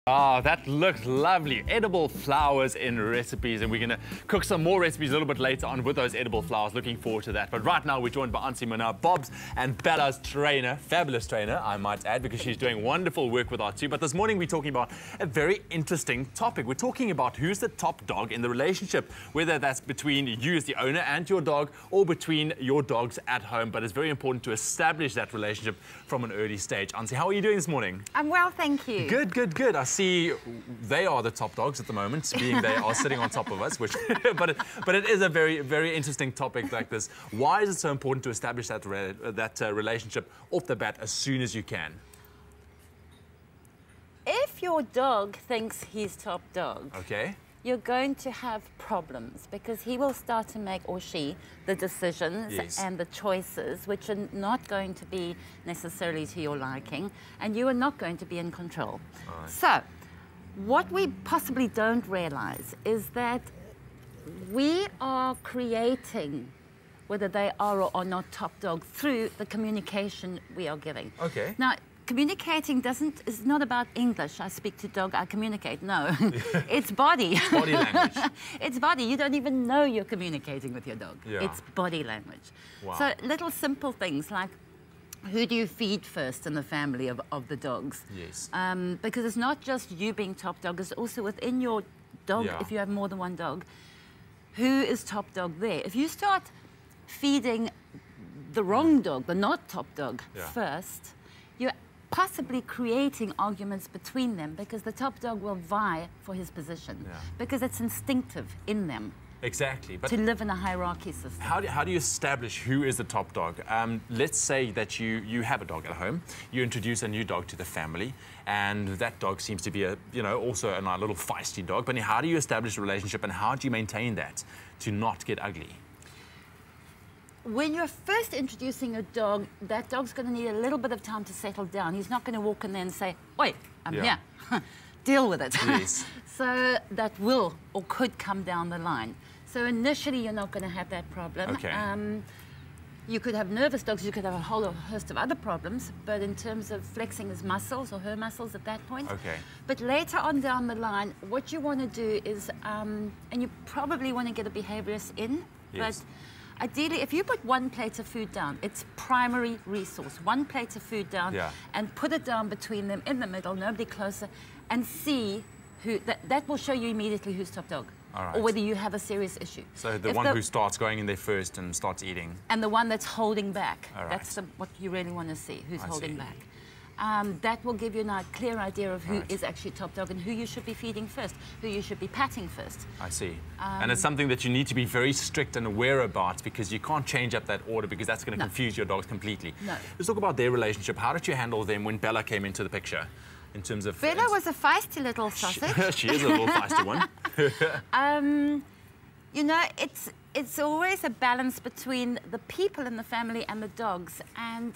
Oh, that looks lovely. Edible flowers in recipes, and we're going to cook some more recipes a little bit later on with those edible flowers. Looking forward to that. But right now, we're joined by Ansie, Bob's and Bella's trainer, fabulous trainer, I might add, because she's doing wonderful work with our two. But this morning, we're talking about a very interesting topic. We're talking about who's the top dog in the relationship, whether that's between you as the owner and your dog, or between your dogs at home. But it's very important to establish that relationship from an early stage. Ansie, how are you doing this morning? I'm well, thank you. Good, good, good. I see they are the top dogs at the moment, being they are sitting on top of us, which, but it is a very, very interesting topic like this. Why is it so important to establish that relationship off the bat as soon as you can? If your dog thinks he's top dog, okay, you're going to have problems because he will start to make, or she, the decisions yes, and the choices which are not going to be necessarily to your liking, and you are not going to be in control. Right. So, what we possibly don't realize is that we are creating whether they are or are not top dog through the communication we are giving. Okay. Now, communicating is not about English. I speak to dog, I communicate. No, it's body. It's body language. It's body. You don't even know you're communicating with your dog. Yeah. It's body language. Wow. So little simple things like, who do you feed first in the family of the dogs? Yes. Because it's not just you being top dog, it's also within your dog, yeah, if you have more than one dog, who is top dog there? If you start feeding the wrong dog, the not top dog, yeah, first, you're possibly creating arguments between them because the top dog will vie for his position, yeah, because it's instinctive in them. Exactly. But to live in a hierarchy system. How do you establish who is the top dog? Let's say that you have a dog at home, you introduce a new dog to the family, and that dog seems to be also a little feisty dog. But how do you establish a relationship, and how do you maintain that to not get ugly? When you're first introducing a dog, that dog's going to need a little bit of time to settle down. He's not going to walk in there and say, "Oi, I'm yeah, here." Deal with it. Yes. So that will or could come down the line. So initially, you're not going to have that problem. Okay. You could have nervous dogs. You could have a whole host of other problems. But in terms of flexing his muscles or her muscles at that point. Okay. But later on down the line, what you want to do is, and you probably want to get a behaviorist in. Yes. But ideally, if you put one plate of food down, it's primary resource. One plate of food down, yeah, and put it down between them in the middle, nobody closer, and see who, that will show you immediately who's top dog. All right. Or whether you have a serious issue. So the one who starts going in there first and starts eating. And the one that's holding back. All right. That's what you really want to see, who's holding see, back. That will give you a clear idea of who right, is actually top dog and who you should be feeding first, who you should be patting first. I see. And it's something that you need to be very strict and aware about, because you can't change up that order, because that's going to confuse your dogs completely. No. Let's talk about their relationship. How did you handle them when Bella came into the picture? In terms of... Bella was a feisty little sausage. She is a little feisty one. You know, it's always a balance between the people in the family and the dogs. And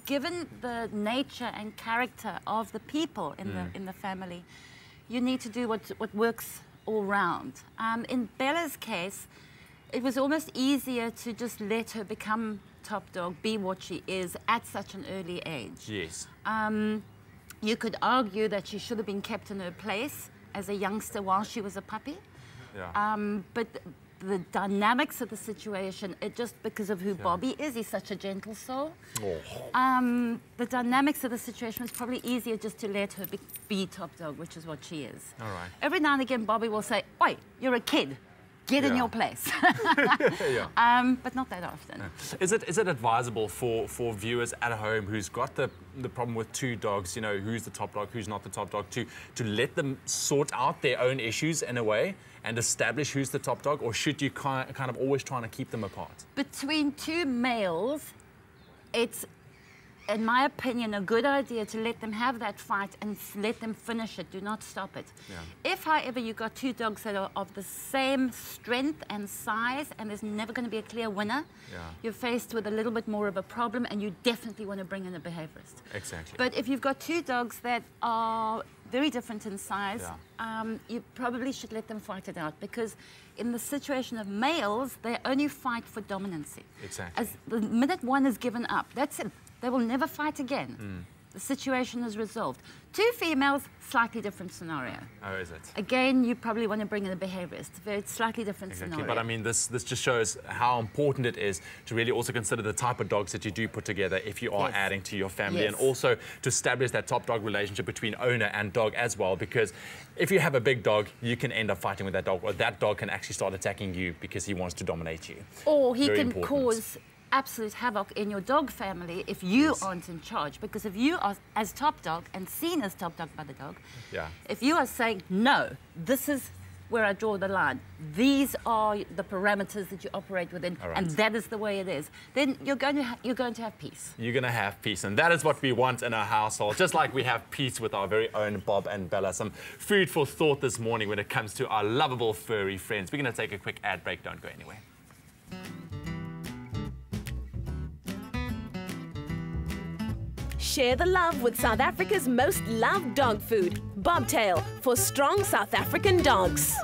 given the nature and character of the people in the family, you need to do what works all round. In Bella's case, it was almost easier to just let her become top dog, be what she is at such an early age. Yes. You could argue that she should have been kept in her place as a youngster while she was a puppy. Yeah. But the dynamics of the situation, just because of who Bobby is, he's such a gentle soul. Oh. The dynamics of the situation was probably easier just to let her be top dog, which is what she is. All right. Every now and again, Bobby will say, "Oi, you're a kid. Get in your place." Yeah. But not that often. Is it advisable for viewers at home who's got the problem with two dogs, who's the top dog, who's not the top dog, to let them sort out their own issues in a way and establish who's the top dog, or should you kind of always trying to keep them apart? Between two males, it's, in my opinion, a good idea to let them have that fight and let them finish it. Do not stop it. Yeah. If, however, you've got two dogs that are of the same strength and size and there's never going to be a clear winner, yeah, you're faced with a little bit more of a problem, and you definitely want to bring in a behaviorist. Exactly. But if you've got two dogs that are very different in size, yeah, you probably should let them fight it out, because in the situation of males, they only fight for dominancy. Exactly. As the minute one is given up, that's it. They will never fight again. the situation is resolved. 2 females, slightly different scenario. Oh, is it? Again, you probably want to bring in a behaviorist. Very slightly different scenario. But I mean, this just shows how important it is to really also consider the type of dogs that you do put together if you are adding to your family, and also to establish that top dog relationship between owner and dog as well, because if you have a big dog, you can end up fighting with that dog, or that dog can actually start attacking you because he wants to dominate you. Or he can cause absolute havoc in your dog family if you aren't in charge. Because if you are as top dog and seen as top dog by the dog, if you are saying, no, this is where I draw the line, these are the parameters that you operate within, and that is the way it is, then you're going to have peace. You're going to have peace, and that is what we want in our household, just like we have peace with our very own Bob and Bella. Some food for thought this morning when it comes to our lovable furry friends. We're going to take a quick ad break. Don't go anywhere. Share the love with South Africa's most loved dog food, Bobtail, for strong South African dogs.